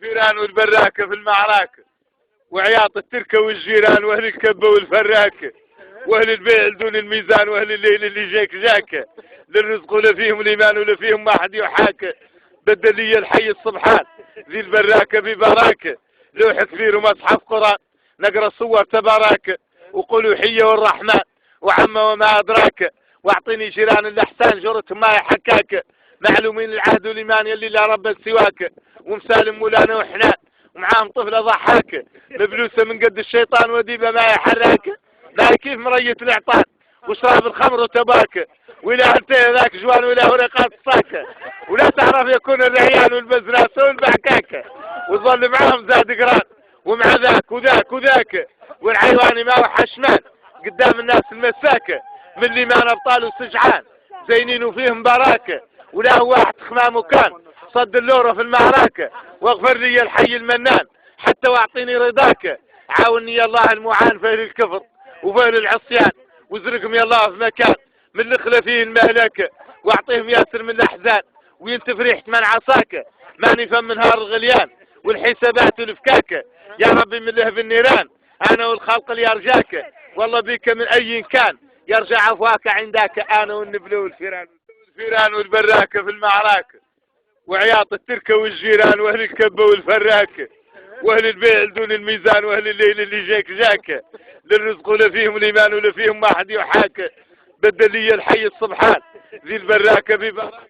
الفيران والبراكة في المعركة، وعياط التركة والجيران واهل الكبة والفراكة، واهل البيع دون الميزان، واهل الليل اللي جاك جاكة، للرزق ولا فيهم الايمان ولا فيهم ما حد يحاكى. بدل لي الحي الصبحان ذي البراكة ببراكة، لوحة كبير ومصحف قرآن نقرا صور تبارك، وقولوا حية والرحمن وعما وما أدراك، واعطيني جيران الأحسان جرتهم ما يحكاك، معلومين العهد والإيمان يلي لا رب سواك، ومسالم مولانا وحنان ومعاهم طفلة ضحاك، مبلوسة من قد الشيطان وديبة ما يحراك، ما كيف مرية الإعطان وشراب الخمر وتباك، ولا انت ذاك جوان ولا ورقات الصاكة، ولا تعرف يكون الرعيان والبزناس والبعكاكة، وظل معاهم زاد قران ومع ذاك وذاك وذاك، والعيواني ما وحشمان قدام الناس المساكة، من اللي ما نبطال وسجعان زينين وفيهم باراكة، ولا هو واحد خمامه كان صد اللورة في المعركة، واغفر لي الحي المنان حتى واعطيني رضاك، عاوني الله المعان فهل الكفر وفهل العصيان، وزرقهم يا الله في مكان من اللي خلى فيه المهلكة، واعطيهم ياسر من الاحزان وينتف ريحة من عصاك، ماني فم من نهار الغليان والحسابات والفكاكة، يا ربي من لهب النيران انا والخلق اللي يرجاك، والله بك من اي كان يرجع عفواك عندك، انا والنبل والفيران. الفيران والبراكة في المعركة، وعياط التركة والجيران واهل الكبة والفراكة، واهل البيع دون الميزان واهل الليل اللي جاك جاكة، للرزق ولا فيهم الايمان ولا فيهم ما حد يحاكى. بدل لي الحي الصبحان ذي البراكة ببراكة.